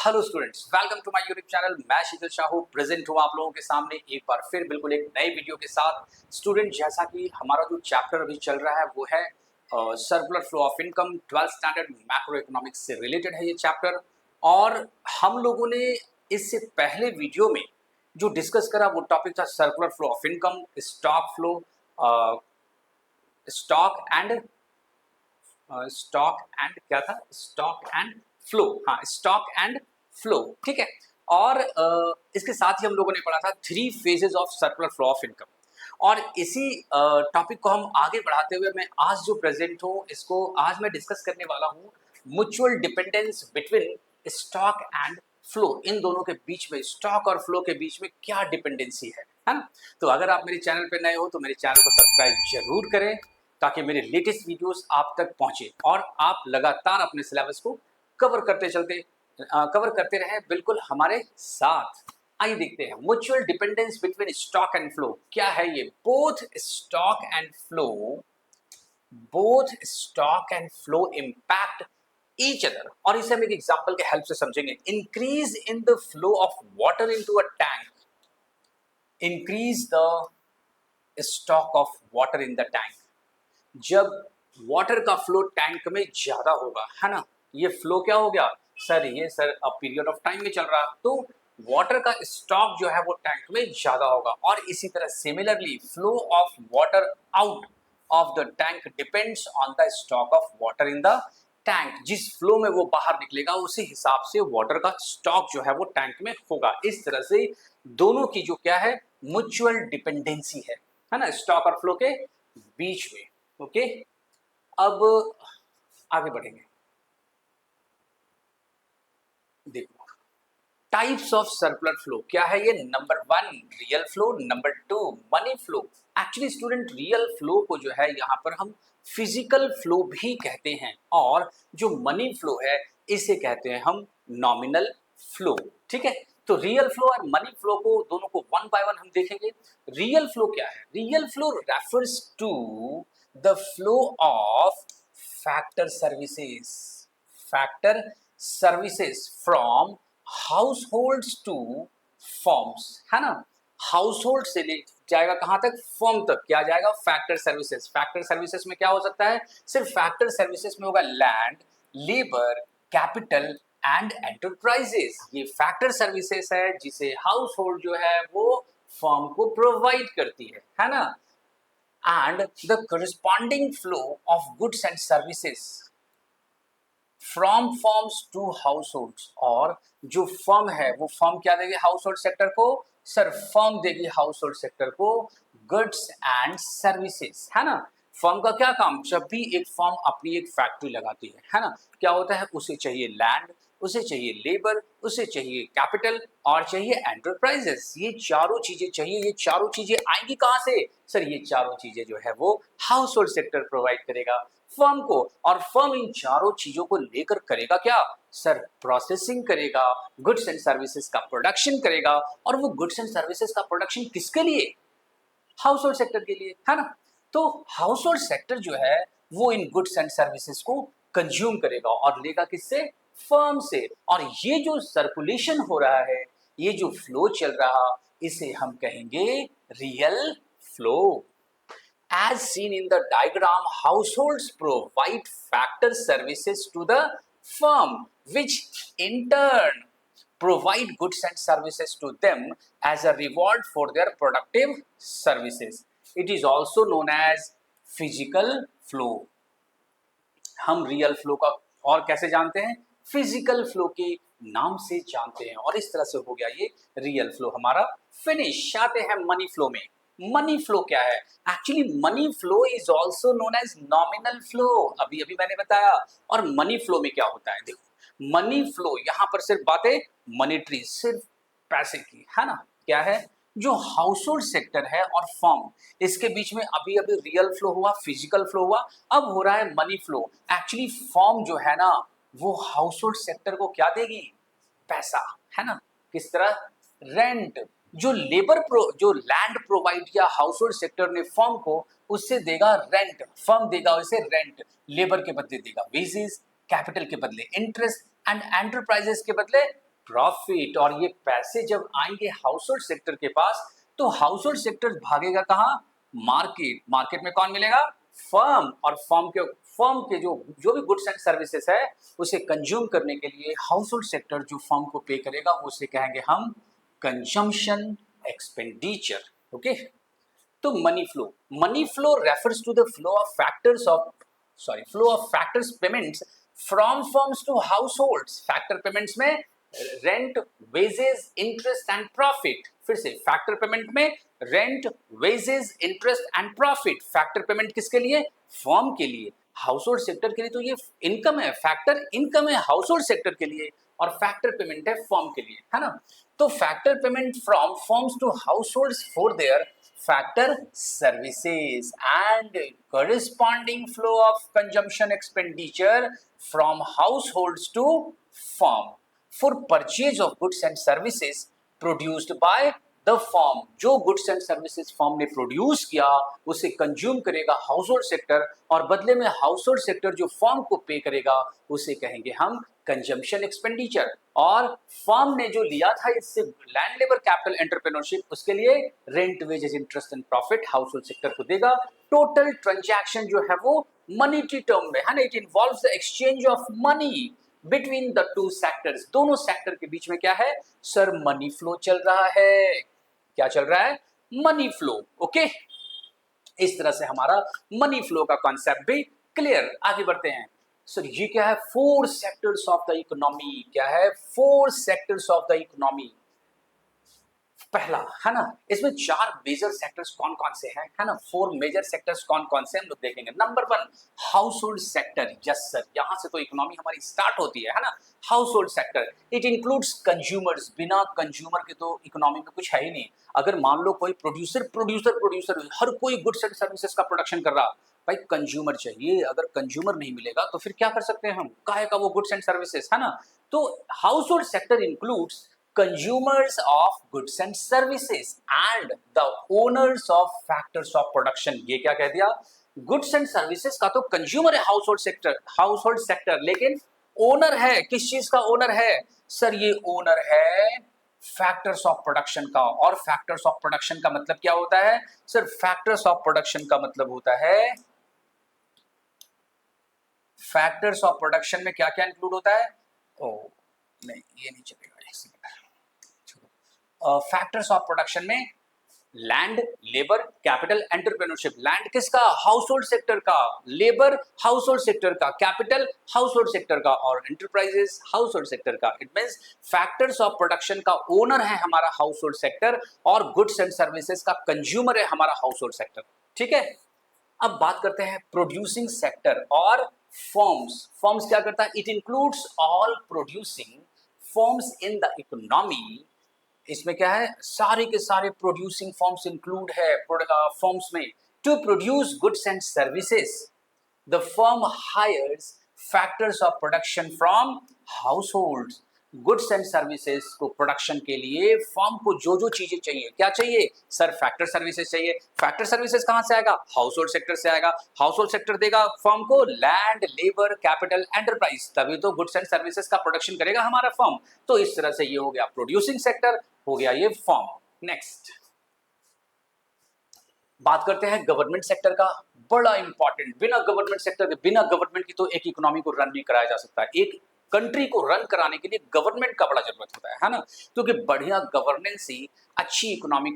Hello students, welcome to my YouTube channel. मैं Sheetal Shahu present हूँ आप लोगों के सामने एक बार फिर बिल्कुल एक नए वीडियो के साथ। स्टूडेंट, जैसा कि हमारा जो चैप्टर अभी चल रहा है वो है circular flow of income. 12th standard macro economics से रिलेटेड है ये चैप्टर। और हम लोगों ने इससे पहले वीडियो में जो डिस्कस करा वो टॉपिक था circular flow of income, stock flow, stock and क्या था, स्टॉक एंड फ्लो। हाँ, स्टॉक एंड फ्लो, ठीक है। और इसके साथ ही हम लोगों ने पढ़ा था 3 phases of circular flow of income. और इसी टॉपिक को हम आगे बढ़ाते हुए मैं आज जो प्रेजेंट हूँ इसको आज मैं डिस्कस करने वाला हूँ mutual dependence between stock and flow. इन दोनों के बीच में, स्टॉक और फ्लो के बीच में क्या डिपेंडेंसी है ना। तो अगर आप मेरे चैनल पर नए हो तो मेरे चैनल को सब्सक्राइब जरूर करें ताकि मेरे लेटेस्ट वीडियोस आप तक पहुंचे और आप लगातार अपने सिलेबस को कवर करते रहें बिल्कुल हमारे साथ। आइए देखते हैं mutual dependence between stock and flow क्या है ये। Both stock and flow impact each other. और इसे हम एक एग्जांपल के हेल्प से समझेंगे। Increase in the flow of water into a tank increase the stock of water in the tank. जब वाटर का फ्लो टैंक में ज्यादा होगा, है ना, ये फ्लो क्या हो गया सर, ये सर अब पीरियड ऑफ टाइम में चल रहा, तो वाटर का स्टॉक जो है वो टैंक में ज्यादा होगा। और इसी तरह similarly flow of water out of the tank depends on the stock of water in the tank. जिस फ्लो में वो बाहर निकलेगा उसी हिसाब से वाटर का स्टॉक जो है वो टैंक में होगा। इस तरह से दोनों की जो क्या है, म्यूचुअल डिपेंडेंसी है ना, स्टॉक और फ्लो के बीच में। ओके, अब आगे बढ़ेंगे। देखो, टाइप्स ऑफ सर्कुलर फ्लो क्या है ये। Number 1 real flow, number 2 money flow. Actually student, real flow को जो है यहाँ पर हम फिजिकल फ्लो भी कहते हैं और जो मनी फ्लो है इसे कहते हैं हम नॉमिनल फ्लो, ठीक है। तो रियल फ्लो और मनी फ्लो को दोनों को वन बाय वन हम देखेंगे। रियल फ्लो क्या है? Real flow refers to the flow of factor services from households to firms, है ना। हाउसहोल्ड से ले जाएगा कहां तक, फर्म तक। क्या जाएगा? Factor services. फैक्टर सर्विसेज में क्या हो सकता है? सिर्फ फैक्टर सर्विसेज में होगा land, labour, capital and enterprises. ये फैक्टर सर्विसेज है जिसे हाउस होल्ड जो है वो फर्म को प्रोवाइड करती है ना। And the corresponding flow of goods and services from firms to household. और जो फर्म है वो फर्म क्या देगी हाउस होल्ड सेक्टर को? सर, फर्म देगी हाउस होल्ड सेक्टर को गुड्स एंड सर्विसेज, है ना। फर्म का क्या काम? जब भी एक फर्म अपनी एक फैक्ट्री लगाती है ना, क्या होता है, उसे चाहिए लैंड, उसे चाहिए लेबर, उसे चाहिए कैपिटल और चाहिए एंटरप्राइजेस। ये चारों चीजें चाहिए। ये चारों चीजें आएंगी कहां से? सर, ये चारों चीजें जो है वो हाउस होल्ड सेक्टर प्रोवाइड करेगा फर्म को। और फर्म इन चारों चीजों को लेकर करेगा क्या? सर, प्रोसेसिंग करेगा, गुड्स एंड सर्विसेज का प्रोडक्शन करेगा। और वो गुड्स एंड सर्विसेज का प्रोडक्शन किसके लिए? हाउस होल्ड सेक्टर के लिए, है ना। तो हाउस होल्ड सेक्टर जो है वो इन गुड्स एंड सर्विसेज को कंज्यूम करेगा और लेगा किससे? फर्म से। और ये जो सर्कुलेशन हो रहा है, ये जो फ्लो चल रहा, इसे हम कहेंगे real flow. As seen in the diagram, households provide factor services to the firm, which in turn provide goods and services to them as a reward for their productive services. It is also known as physical flow. हम real flow का और कैसे जानते हैं? Physical flow के नाम से जानते हैं। और इस तरह से हो गया ये रियल फ्लो हमारा फिनिश। आते हैं मनी फ्लो में। मनी फ्लो क्या है? Actually money flow is also known as nominal flow. अभी अभी मैंने बताया। और मनी फ्लो में क्या होता है? देखो, मनी फ्लो यहां पर सिर्फ बातें मॉनेटरी, सिर्फ पैसे की, है ना। क्या है? जो हाउस होल्ड सेक्टर है और फर्म, इसके बीच में अभी अभी रियल फ्लो हुआ, फिजिकल फ्लो हुआ, अब हो रहा है मनी फ्लो। एक्चुअली फर्म जो है ना वो हाउस होल्ड सेक्टर को क्या देगी? पैसा, है ना। किस तरह? रेंट। जो लैंड प्रोवाइड किया हाउस होल्ड सेक्टर ने फर्म को, उससे देगा रेंट। फर्म देगा उसे रेंट, लेबर के बदले देगा वेजेस, कैपिटल के बदले इंटरेस्ट एंड एंटरप्राइजेस के बदले प्रॉफिट। और ये पैसे जब आएंगे हाउस होल्ड सेक्टर के पास, तो हाउस होल्ड सेक्टर भागेगा कहाँ? मार्केट। मार्केट में कौन मिलेगा? फर्म। और फर्म के जो भी गुड्स एंड सर्विसेज है उसे कंज्यूम करने के लिए हाउस होल्ड सेक्टर जो फर्म को पे करेगा उसे कहेंगे हम कंजम्पशन एक्सपेंडिचर। ओके। तो money flow refers to the flow of factors payments from firms to households. Factor payments में rent, wages, interest and profit. फिर से फैक्टर पेमेंट में rent, wages, interest and profit. Factor payment किसके लिए? Firm के लिए। Household sector के लिए तो ये इनकम है, फैक्टर इनकम है हाउस होल्ड सेक्टर के लिए, और फैक्टर पेमेंट है फर्म के लिए, है ना। तो factor payment from firms to households for their factor services and corresponding flow of consumption expenditure from households to firm for purchase of goods and services produced by the firm। जो goods and services firm ने produce किया उसे consume करेगा house hold sector, और बदले में house hold sector जो firm को पे करेगा उसे कहेंगे हम कंजम्पशन एक्सपेंडिचर। और फर्म ने जो लिया था इससे लैंड, लेबर, कैपिटल, एंटरप्रेन्योरशिप, उसके लिए rent, wages, interest and profit house hold sector को देगा। टोटल ट्रांजैक्शन जो है वो मनीटरी टर्म में है ना, it involves the exchange of money between the two sectors. दोनों सेक्टर के बीच में क्या है सर? मनी फ्लो चल रहा है। क्या चल रहा है? Money flow. ओके। इस तरह से हमारा मनी फ्लो का कॉन्सेप्ट भी क्लियर। आगे बढ़ते हैं सर। ये क्या है? Four sectors of the economy. क्या है? Four sectors of the economy. पहला है ना, इसमें चार मेजर सेक्टर्स कौन कौन से हैं, है ना। फोर मेजर सेक्टर्स कौन कौन से हम लोग देखेंगे। Number 1 house hold sector. Yes sir, यहां से तो इकोनॉमी हमारी स्टार्ट होती है ना। House hold sector it includes consumers. बिना कंज्यूमर के तो इकोनॉमी में कुछ है ही नहीं। अगर मान लो कोई प्रोड्यूसर हर कोई गुड्स एंड सर्विसेज का प्रोडक्शन कर रहा, भाई कंज्यूमर चाहिए। अगर कंज्यूमर नहीं मिलेगा तो फिर क्या कर सकते हैं हम? काहे का वो गुड्स एंड सर्विसेज, है ना। तो house hold sector includes consumers of goods and services and the owners of factors of production। ये क्या कह दिया? गुड्स एंड सर्विसेज का तो कंज्यूमर है हाउस होल्ड सेक्टर, लेकिन ओनर है किस चीज का? ओनर है सर, ये ओनर है फैक्टर्स ऑफ प्रोडक्शन का। और फैक्टर्स ऑफ प्रोडक्शन का मतलब क्या होता है सर? फैक्टर्स ऑफ प्रोडक्शन का मतलब होता है, फैक्टर्स ऑफ प्रोडक्शन में क्या क्या इंक्लूड होता है? ओ नहीं, ये नहीं चलेगा। फैक्टर्स ऑफ प्रोडक्शन में land, labour, capital, entrepreneurship. Land किसका? हाउस होल्ड सेक्टर का। लेबर हाउस होल्ड सेक्टर का। कैपिटल हाउस होल्ड सेक्टर का। और एंटरप्राइजेस हाउस होल्ड सेक्टर का। It means factors of production का ओनर है हमारा हाउस होल्ड सेक्टर, और गुड्स एंड सर्विसेज का कंज्यूमर है हमारा हाउस होल्ड सेक्टर। ठीक है। अब बात करते हैं प्रोड्यूसिंग सेक्टर और फर्म्स क्या करता है? It includes all producing firms in the economy. इसमें क्या है? सारे के सारे प्रोड्यूसिंग फर्म्स इंक्लूड है फर्म्स में। To produce goods and services the firm hires factors of production from households. Goods and services को प्रोडक्शन के लिए फर्म को जो जो चीजें चाहिए, क्या चाहिए सर? फैक्टर सर्विसेज चाहिए। फैक्टर सर्विसेज कहां से आएगा? हाउस होल्ड सेक्टर से आएगा। हाउस होल्ड सेक्टर देगा फर्म को लैंड, लेबर, कैपिटल, एंटरप्राइज, तभी तो गुड्स एंड सर्विसेज का प्रोडक्शन करेगा हमारा फर्म। तो इस तरह से ये हो गया प्रोड्यूसिंग सेक्टर, हो गया ये फर्म। नेक्स्ट बात करते हैं गवर्नमेंट सेक्टर का। बड़ा इंपॉर्टेंट। बिना गवर्नमेंट सेक्टर के, बिना गवर्नमेंट की तो एक इकोनॉमी को रन नहीं कराया जा सकता। एक कंट्री को रन कराने के लिए गवर्नमेंट का बड़ा जरूरत होता है ना, क्योंकि बढ़िया गवर्नेंस ही अच्छी इकोनॉमी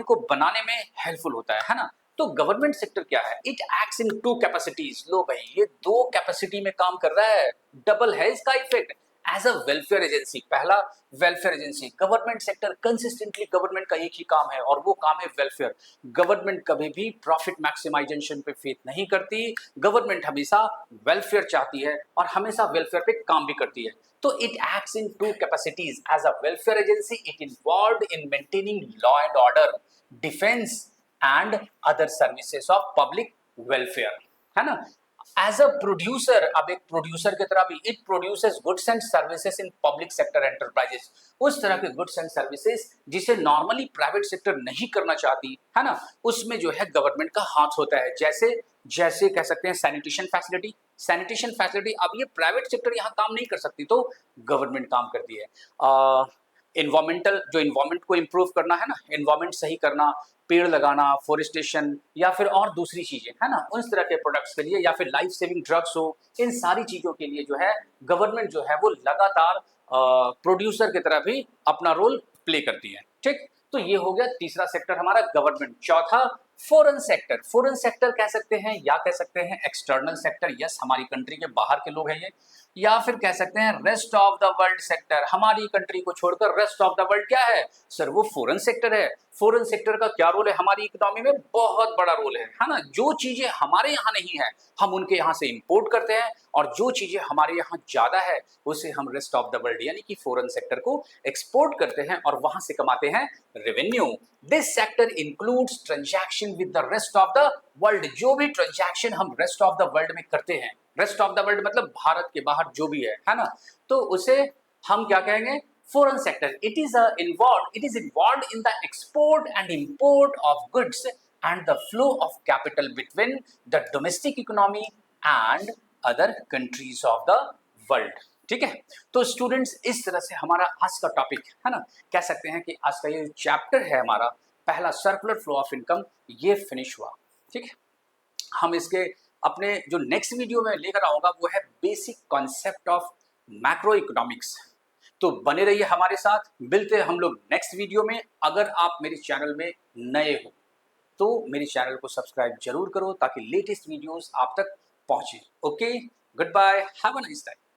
को बनाने में हेल्पफुल होता है ना। तो गवर्नमेंट सेक्टर क्या है? It acts in two capacities. लो भाई, ये दो कैपेसिटी में काम कर रहा है, डबल है इसका effect. As a welfare agency, पहला welfare agency. Government sector consistently government का एक ही काम है और वो काम है वेलफेयर। गवर्नमेंट कभी भी प्रॉफिट मैक्सिमाइजेशन पे फेथ नहीं करती। गवर्नमेंट हमेशा वेलफेयर चाहती है और हमेशा वेलफेयर पे काम भी करती है। तो it acts in two capacities. As a welfare agency it involved in maintaining law and order, defence and other services of public welfare, है ना। एज अ प्रोड्यूसर, अब एक प्रोड्यूसर की तरह भी it produces goods and services in public sector enterprises. उस तरह के गुड्स एंड सर्विसेज जिसे नॉर्मली प्राइवेट सेक्टर नहीं करना चाहती, है ना, उसमें जो है गवर्नमेंट का हाथ होता है। जैसे कह सकते हैं सैनिटेशन फैसिलिटी, सैनिटेशन फैसिलिटी, अब ये प्राइवेट सेक्टर यहाँ काम नहीं कर सकती तो गवर्नमेंट काम करती है। इन्वायरमेंटल, जो इन्वायरमेंट को इम्प्रूव करना है ना, इन्वायरमेंट सही करना, पेड़ लगाना, फोरेस्टेशन या फिर और दूसरी चीजें है ना, उस तरह के प्रोडक्ट्स के लिए, या फिर लाइफ सेविंग ड्रग्स हो, इन सारी चीजों के लिए जो है गवर्नमेंट जो है वो लगातार प्रोड्यूसर की तरह भी अपना रोल प्ले करती है। ठीक, तो ये हो गया तीसरा सेक्टर हमारा गवर्नमेंट। चौथा फॉरेन सेक्टर। फॉरेन सेक्टर कह सकते हैं या कह सकते हैं एक्सटर्नल सेक्टर, यस हमारी कंट्री के बाहर के लोग हैं ये, या फिर कह सकते हैं rest of the world sector. हमारी कंट्री को छोड़कर रेस्ट ऑफ द वर्ल्ड क्या है सर, वो फॉरेन सेक्टर है। फॉरेन सेक्टर का क्या रोल है हमारी इकोनॉमी में, बहुत बड़ा रोल है ना। जो चीजें हमारे यहाँ नहीं है हम उनके यहाँ से इंपोर्ट करते हैं, और जो चीजें हमारे यहाँ ज्यादा है उसे हम रेस्ट ऑफ द वर्ल्ड यानी कि फॉरेन सेक्टर को एक्सपोर्ट करते हैं और वहां से कमाते हैं revenue. This sector includes transaction with the rest of the world. जो भी ट्रांजैक्शन हम रेस्ट ऑफ द वर्ल्ड में करते हैं, रेस्ट ऑफ द वर्ल्ड मतलब भारत के बाहर जो भी है ना, तो उसे हम क्या कहेंगे, foreign sector. It is involved in the export and import of goods and the flow of capital between the domestic economy and other countries of the world. ठीक है, तो स्टूडेंट्स इस तरह से हमारा आज का टॉपिक है ना, कह सकते हैं कि आज का ये चैप्टर है हमारा पहला सर्कुलर फ्लो ऑफ इनकम, ये फिनिश हुआ। ठीक है, हम इसके अपने जो नेक्स्ट वीडियो में लेकर आऊंगा वो है basic concept of macro economics. तो बने रहिए हमारे साथ, मिलते हैं हम लोग नेक्स्ट वीडियो में। अगर आप मेरे चैनल में नए हो तो मेरे चैनल को सब्सक्राइब जरूर करो ताकि लेटेस्ट वीडियोस आप तक पहुंचे। Okay, goodbye, have a nice time.